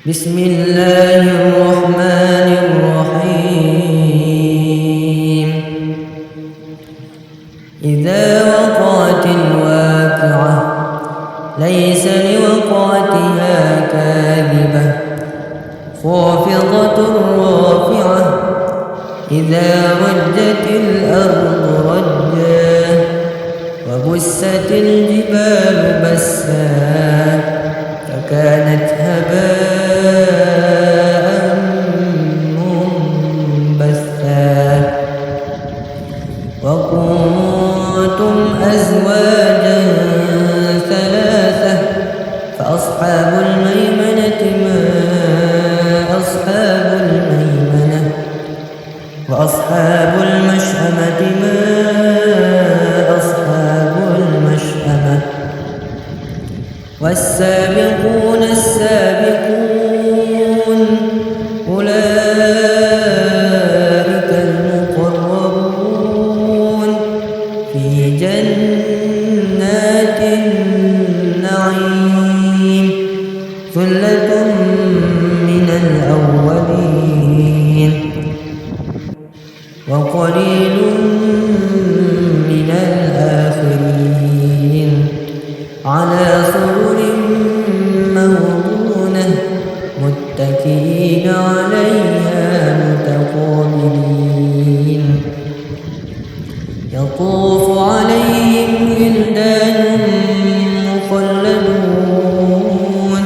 بسم الله الرحمن الرحيم. إذا وقعت الواقعة ليس لوقعتها كاذبة خافضة رافعة إذا رجت الأرض رجا وبست الجبال بسا فكانت هباء منبثا وكنتم أزواجا ثلاثة فأصحاب الميمنة ما أصحاب الميمنة وأصحاب المشأمة ما أصحاب المشأمة والسابقون السابقون أولئك المقربون في جنات النعيم ثلة من الأولين وقليل من الآخرين على سرر موضونة متكئين عليها متقابلين يطوف عليهم ولدان مخلدون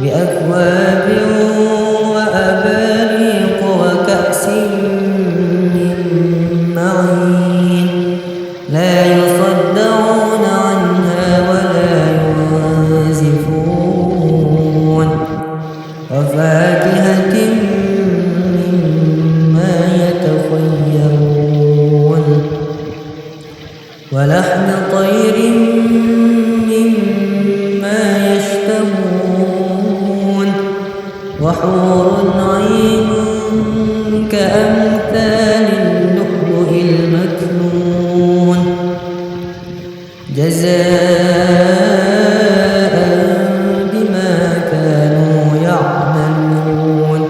بأكواب وأباريق وكأس من معين لا يصدعون عنها ولا ينزفون وفاكهة مما يتخيرون ولحم طير مما يشتهون وحور عين كأمثال اللؤلؤ المكنون جزاء بما كانوا يعملون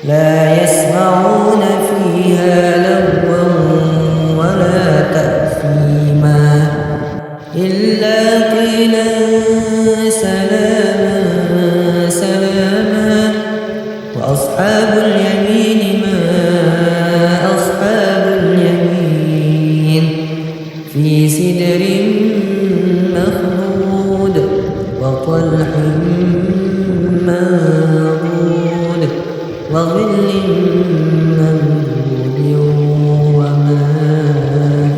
لا يسمعون فيها لغوا ولا تأثيما إلا قيلا سلاما سلاما وأصحاب اليمين ما أصحاب اليمين في سدر مخضود وطلح منضود وظل ممدود وماء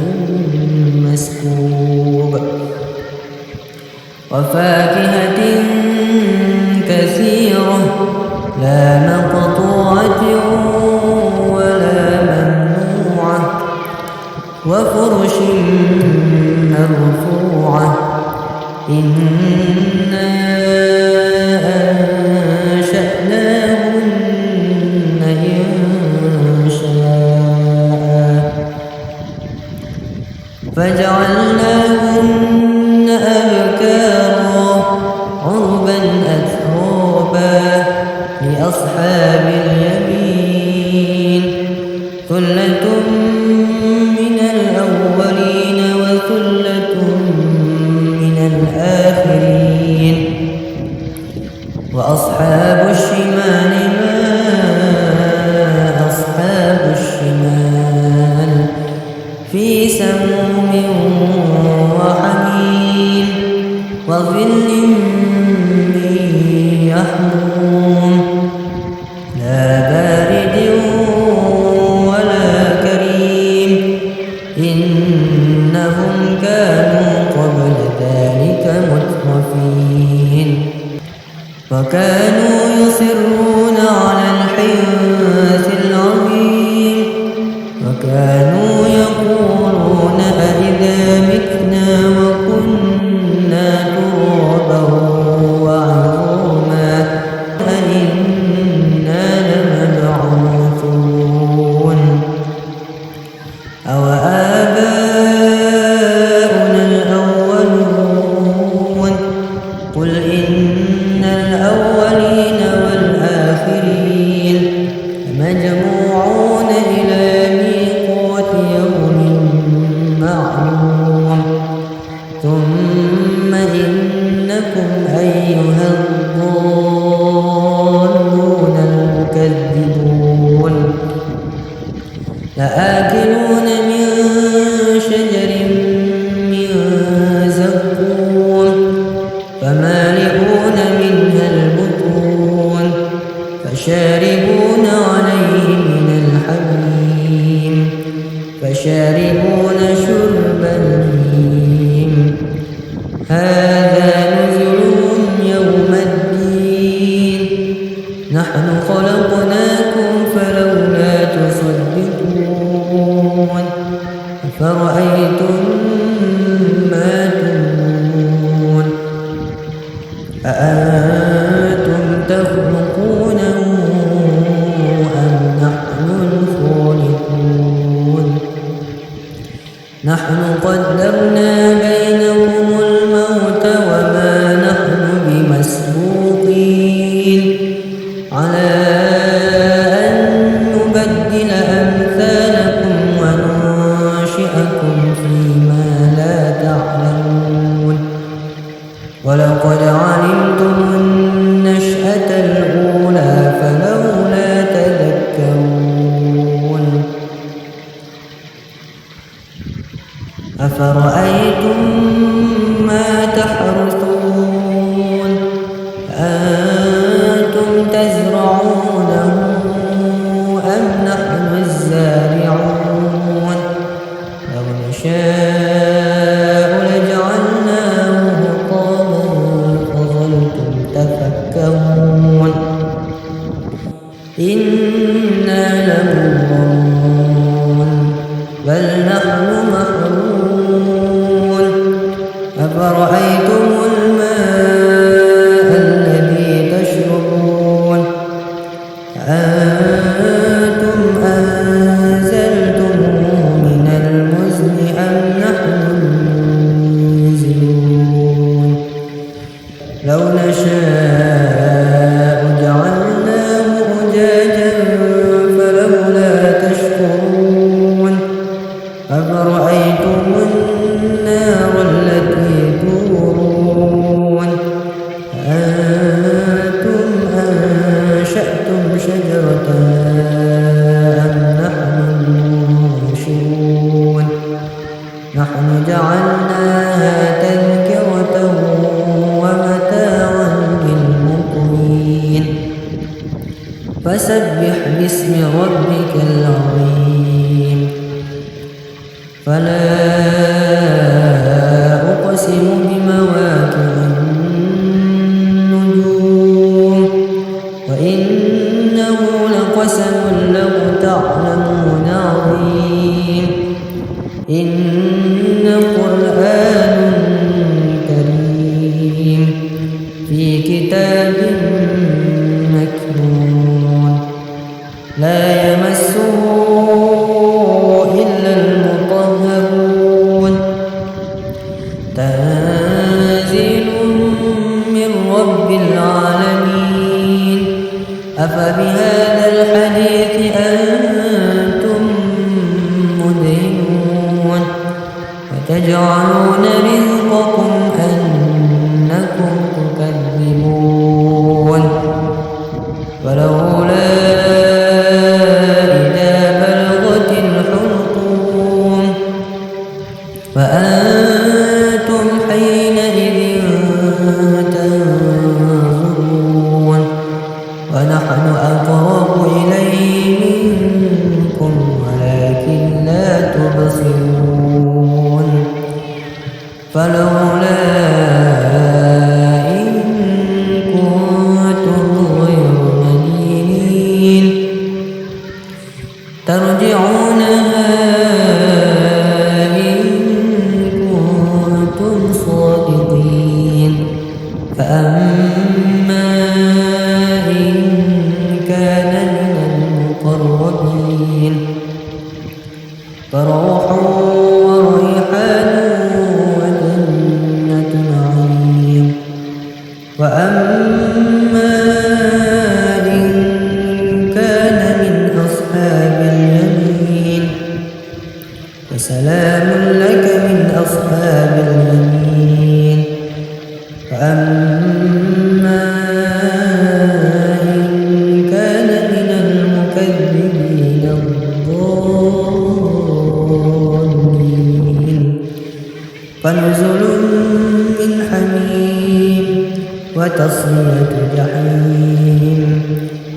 مسكوب وفاكهة كثيرة لا مقطوعة ولا ممنوعة وفرش مرفوعة إنا أنشأناهن إنشاء فجعلناهن أبكارا عربا أترابا لأصحاب اليمين ثلة من الأولين وثلة من الآخرين وأصحاب الشمال ما أصحاب الشمال في سموم وحميم وظل من يحموم لا بارد ولا كريم إنهم كانوا قبل ذلك مترفين وكانوا يصرون على الحنث العظيم وكانوا يقولون أئذا متنا وكنا ترابا وعظاما أئنا لمبعوثون أوآباؤنا الأولون قل إن الأولين أيها الضالون المكذبون لآكلون من شجر من زقوم فمالئون منها البطون فشاربون عليه من الحميم فشاربون شرب الهيم هذا نزلهم يوم الدين نحن خلقناكم فلولا تصدقون أفرأيتم ما تمنون أأنتم تخلقونه أم نحن الخالقون نحن قدرنا بينكم الموت وما نحن بمسبوقين على أن نبدل أمثالكم وننشئكم فيما لا تعلمون ولقد علمتم النشأة الأولى فلولا تذكرون أفرأيتم ما تحرثون أنتم تزرعونه أم نحن الزارعون لو نشاء لجعلناه حطاما فظلتم تفكرون إنا لمغرمون بل نحن محرومون أفرأيتم الماء الذي تشربون أأنتم أنزلتموه من المزن أم نحن المنزلون لو نشاء جعلناه أجاجا فلولا تشكرون أفرأيتم النار التي تورون أأنتم أنشأتم شجرتها أم نحن المنشئون نحن جعلناها تذكرة ومتاعا للمقوين فسبح باسم ربك العظيم فلا أقسم بمواقع النجوم وإنه لقسم لو تعلمون عظيم إن قرآن كريم في كتاب مكنون لا يمسه إلا المطهرون تنزيل من رب العالمين أفبهذا الحديث أنتم مدهنون وتجعلون رزقكم أنكم تكذبون ولولا إذا بلغت الحلقوم فأنتم حينئذ تنظرون ونحن أقرب إليه منكم ولكن لا تبصرون فلولا إن كنتم غير مدينين ترجعونها إن كنتم صادقين فأما إن كان من المقربين فروح وريحان وجنة نعيم وأما إن كان من أصحاب اليمين فسلام لك من أصحاب اليمين وأما فنزل من حميم وتصلية جحيم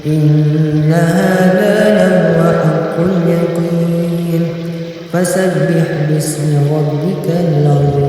إن هذا لهو حق اليقين فسبح باسم ربك العظيم